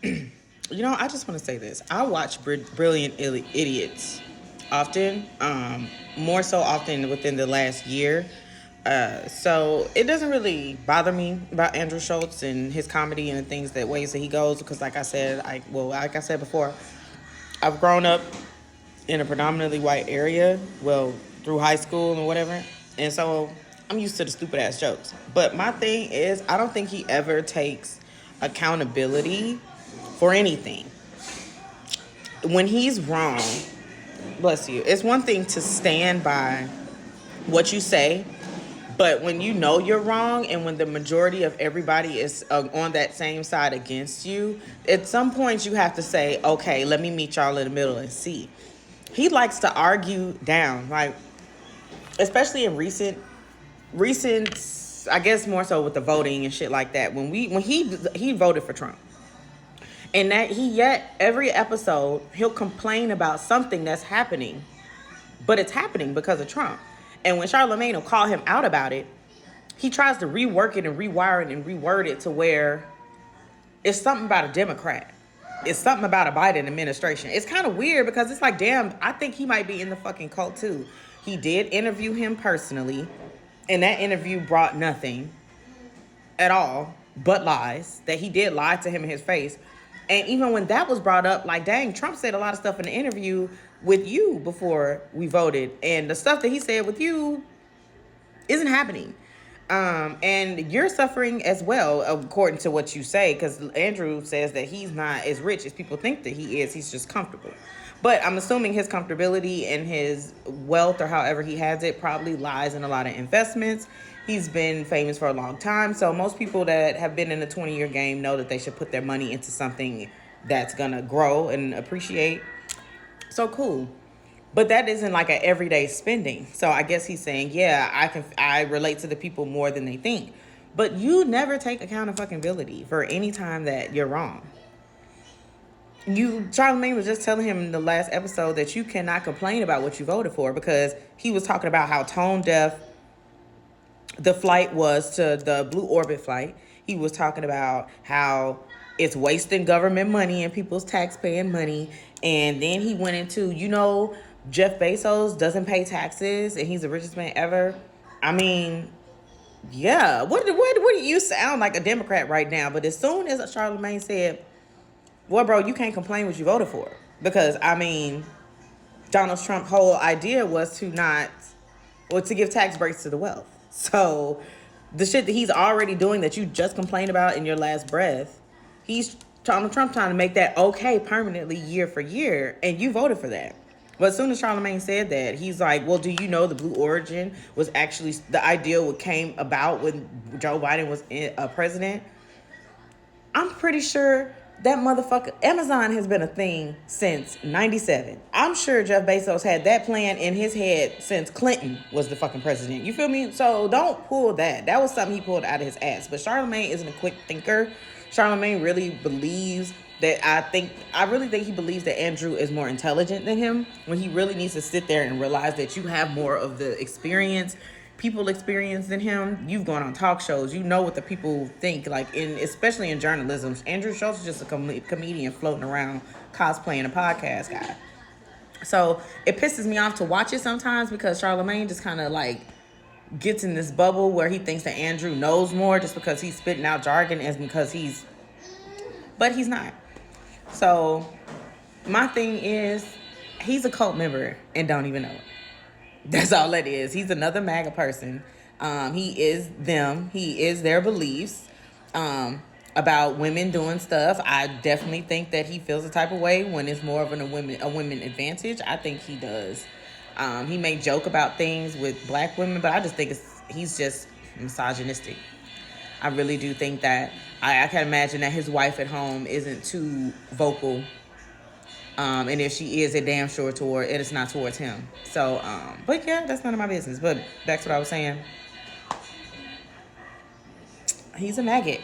I just want to say this. I watch Brilliant Idiots often, more so often within the last year. So it doesn't really bother me about Andrew Schultz and his comedy and the things that ways that he goes because, like I said before, I've grown up in a predominantly white area, well, through high school and whatever, and so I'm used to the stupid ass jokes. But my thing is, I don't think he ever takes accountability for anything. When he's wrong, bless you, it's one thing to stand by what you say, but when you know you're wrong and when the majority of everybody is on that same side against you, at some point you have to say, okay, let me meet y'all in the middle and see. He likes to argue down, like, especially in recent, I guess more so with the voting and shit like that. When he voted for Trump. And that yet every episode he'll complain about something that's happening, but it's happening because of Trump. And when Charlamagne will call him out about it, he tries to rework it and rewire it and reword it to where it's something about a Democrat. It's something about a Biden administration. It's kind of weird because it's like, damn, I think he might be in the fucking cult too. He did interview him personally, and that interview brought nothing at all but lies, that he did lie to him in his face. And even when that was brought up, like, dang, Trump said a lot of stuff in the interview with you before we voted. And the stuff that he said with you isn't happening. And you're suffering as well, according to what you say, because Andrew says that he's not as rich as people think that he is. He's just comfortable. But I'm assuming his comfortability and his wealth, or however he has it, probably lies in a lot of investments. He's been famous for a long time. So most people that have been in the 20-year game know that they should put their money into something that's going to grow and appreciate. So cool. But that isn't like an everyday spending. So I guess he's saying, yeah, I relate to the people more than they think. But you never take accountability for any time that you're wrong. Charlamagne was just telling him in the last episode that you cannot complain about what you voted for, because he was talking about how tone deaf the flight was to the Blue Orbit flight. He was talking about how it's wasting government money and people's tax-paying money. And then he went into, Jeff Bezos doesn't pay taxes and he's the richest man ever. I mean, yeah. What do you sound like a Democrat right now? But as soon as Charlamagne said, well, bro, you can't complain what you voted for. Because, Donald Trump's whole idea was to give tax breaks to the wealth. So the shit that he's already doing that you just complained about in your last breath, he's Donald Trump trying to make that okay permanently year for year, and you voted for that. But as soon as Charlamagne said that, he's like, well, do you know the Blue Origin was actually the idea what came about when Joe Biden was president? I'm pretty sure that motherfucker, Amazon has been a thing since 97. I'm sure Jeff Bezos had that plan in his head since Clinton was the fucking president. You feel me? So don't pull that. That was something he pulled out of his ass. But Charlamagne isn't a quick thinker. Charlamagne really believes that I really think he believes that Andrew is more intelligent than him, when he really needs to sit there and realize that you have more of the people experience than him. You've gone on talk shows. You know what the people think, especially in journalism. Andrew Schultz is just a comedian floating around cosplaying a podcast guy. So it pisses me off to watch it sometimes, because Charlamagne just kind of gets in this bubble where he thinks that Andrew knows more just because he's spitting out jargon, but he's not. So my thing is, he's a cult member and don't even know it. That's all that is. He's another MAGA person. He is them. He is their beliefs about women doing stuff. I definitely think that he feels the type of way when it's more of a women advantage. I think he does. He may joke about things with black women, but I just think he's just misogynistic. I really do think that. I can imagine that his wife at home isn't too vocal. And if she is, it damn sure it's not towards him. So, but yeah, that's none of my business. But back to what I was saying. He's a maggot.